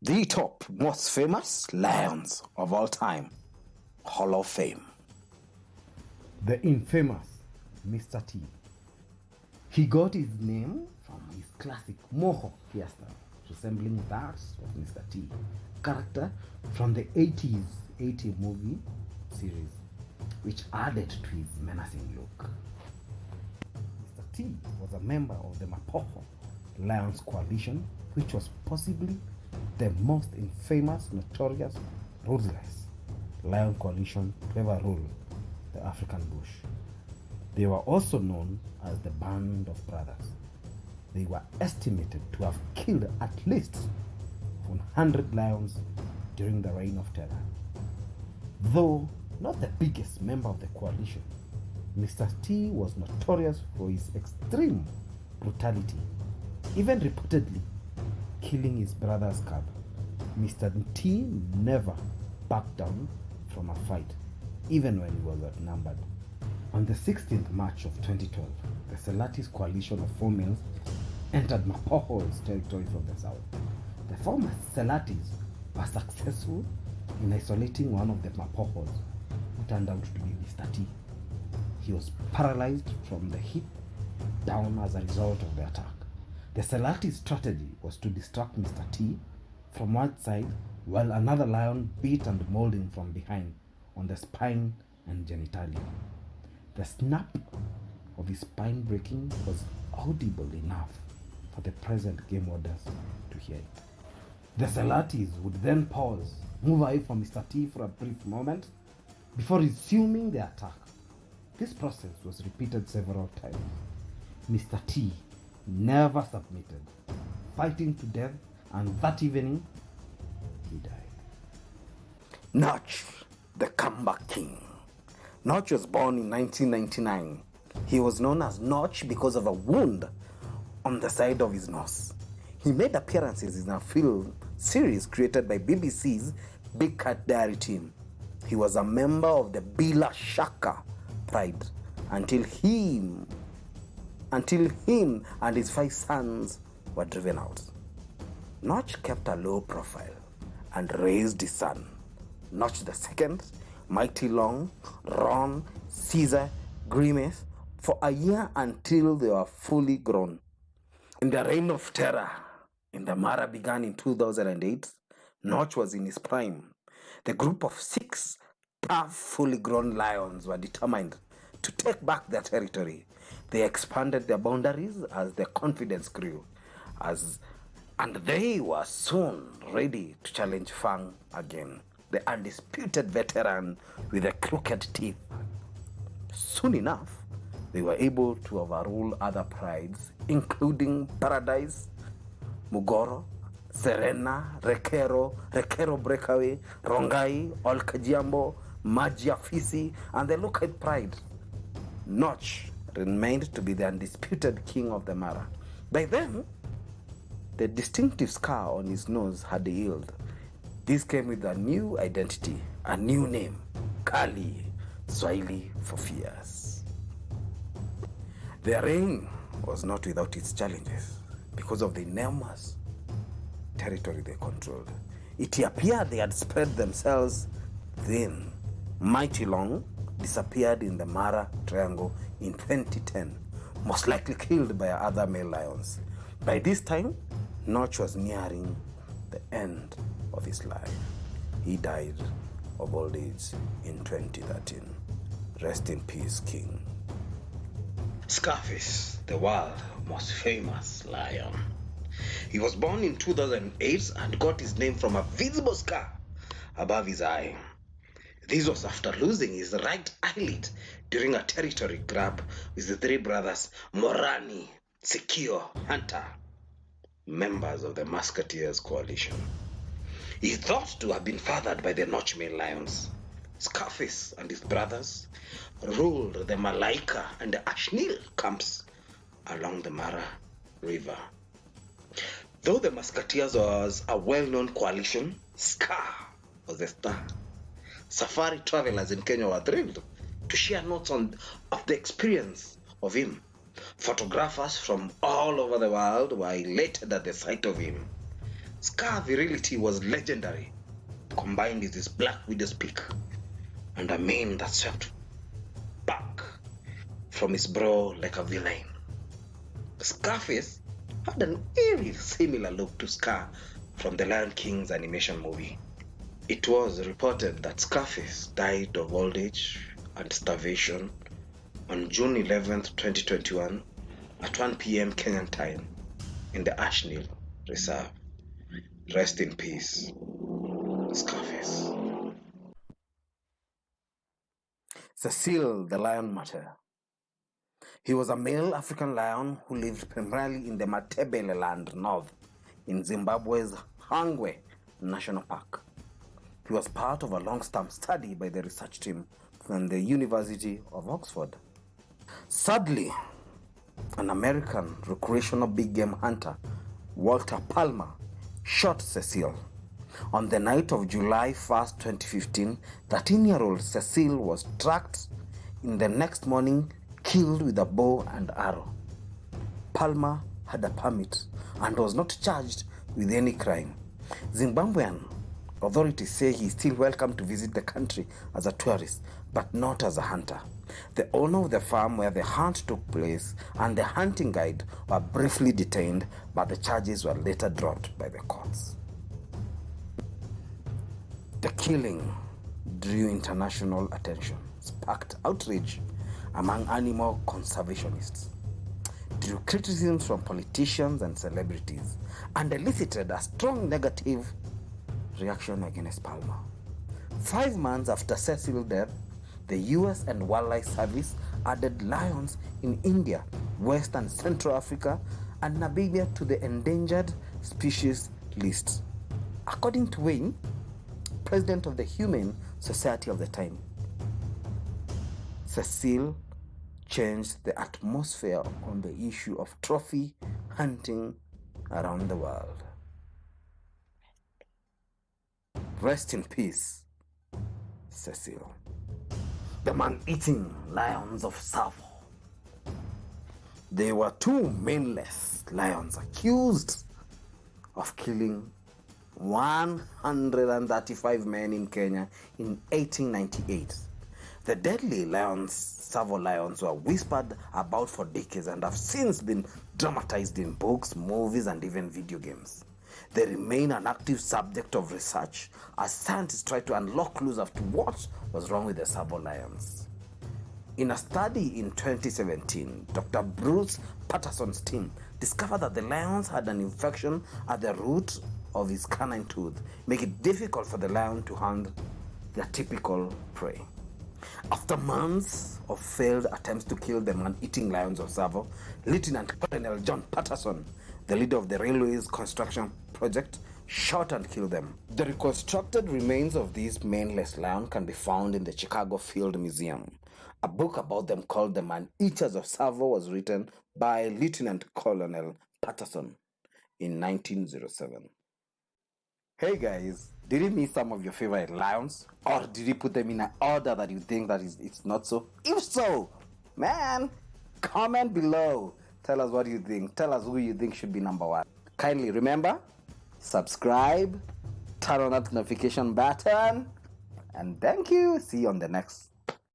The top most famous lions of all time, Hall of Fame. The infamous Mr. T. He got his name from his classic mohawk hairstyle, resembling that of Mr. T, character from the 80 movie series, which added to his menacing look. Mr. T was a member of the Mapocho Lions Coalition, which was possibly the most infamous, notorious, ruthless lion coalition to ever rule the African bush. They were also known as the Band of Brothers. They were estimated to have killed at least 100 lions during the Reign of Terror. Though not the biggest member of the coalition, Mr. T was notorious for his extreme brutality, even reportedly killing his brother's cub. Mr. T never backed down from a fight, even when he was outnumbered. On the 16th March of 2012, the Selatis coalition of 4 males entered Mapocho's territory from the south. The former Selatis were successful in isolating one of the Mapochos, who turned out to be Mr. T. He was paralyzed from the hip down as a result of the attack. The Selatis' strategy was to distract Mr. T from one side while another lion beat and mauled him from behind on the spine and genitalia. The snap of his spine breaking was audible enough for the present game warders to hear it. The Selatis would then pause, move away from Mr. T for a brief moment before resuming the attack. This process was repeated several times. Mr. T never submitted, fighting to death, and that evening he died. Notch, the comeback king. Notch was born in 1999. He was known as Notch because of a wound on the side of his nose. He made appearances in a film series created by BBC's Big Cat Diary team. He was a member of the Bila Shaka Pride until him and his 5 sons were driven out. Notch kept a low profile and raised his son, Notch II, Mighty Long, Ron, Caesar, Grimace, for a year until they were fully grown. In the Reign of Terror in the Mara began in 2008, Notch was in his prime. The group of 6 tough, fully grown lions were determined to take back their territory. They expanded their boundaries as their confidence grew, and they were soon ready to challenge Fang again, the undisputed veteran with the crooked teeth. Soon enough, they were able to overrule other prides, including Paradise, Mugoro, Serena, Rekero Breakaway, Rongai, Olkajiambo, Magia Fisi, and the Lukait Pride. Notch remained to be the undisputed king of the Mara. By then, the distinctive scar on his nose had healed. This came with a new identity, a new name, Kali, Swahili for fierce. Their reign was not without its challenges because of the enormous territory they controlled. It appeared they had spread themselves thin. Mighty Long disappeared in the Mara Triangle in 2010, most likely killed by other male lions. By this time, Notch was nearing the end of his life. He died of old age in 2013. Rest in peace, King. Scarface, the world's most famous lion. He was born in 2008 and got his name from a visible scar above his eye. This was after losing his right eyelid during a territory grab with the 3 brothers Morani, Sekio, Hunter, members of the Musketeers Coalition. He thought to have been fathered by the Notch male lions. Scarface and his brothers ruled the Malaika and the Ashnil camps along the Mara River. Though the Musketeers was a well-known coalition, Scar was the star. Safari travelers in Kenya were thrilled to share notes of the experience of him. Photographers from all over the world were elated at the sight of him. Scar virility was legendary, combined with his black widow's peak and a mane that swept back from his brow like a villain. Scarface had an eerie similar look to Scar from the Lion King's animation movie. It was reported that Scarface died of old age and starvation on June 11th, 2021 at 1 p.m. Kenyan time in the Ashneal Reserve. Rest in peace, Scarface. Cecil the Martyr. He was a male African lion who lived primarily in the Matebele land north in Zimbabwe's Hangwe National Park. He was part of a long-term study by the research team from the University of Oxford. Sadly, an American recreational big game hunter, Walter Palmer, shot Cecil. On the night of July 1st, 2015, 13-year-old Cecil was tracked in the next morning, killed with a bow and arrow. Palmer had a permit and was not charged with any crime. Zimbabwean authorities say he is still welcome to visit the country as a tourist, but not as a hunter. The owner of the farm where the hunt took place and the hunting guide were briefly detained, but the charges were later dropped by the courts. The killing drew international attention, sparked outrage among animal conservationists, drew criticisms from politicians and celebrities, and elicited a strong negative reaction against Palmer. 5 months after Cecil's death, the US and Wildlife Service added lions in India, West and Central Africa, and Namibia to the endangered species list. According to Wayne, president of the Humane Society of the time, Cecil changed the atmosphere on the issue of trophy hunting around the world. Rest in peace, Cecil. The man-eating lions of Tsavo. There were two maneless lions accused of killing 135 men in Kenya in 1898. The deadly lions, Tsavo lions, were whispered about for decades and have since been dramatized in books, movies, and even video games. They remain an active subject of research as scientists try to unlock clues as to what was wrong with the Tsavo lions. In a study in 2017, Dr. Bruce Patterson's team discovered that the lions had an infection at the root of his canine tooth, making it difficult for the lion to hunt their typical prey. After months of failed attempts to kill the man-eating lions of Tsavo, Lieutenant Colonel John Patterson, the leader of the railway's construction project, shot and killed them. The reconstructed remains of these maneless lions can be found in the Chicago Field Museum. A book about them called The Man-Eaters of Tsavo was written by Lieutenant Colonel Patterson in 1907. Hey guys, did you miss some of your favorite lions? Or did you put them in an order that you think that it's not so? If so, man, comment below. Tell us what you think. Tell us who you think should be number one. Kindly remember, subscribe, turn on that notification button, and thank you. See you on the next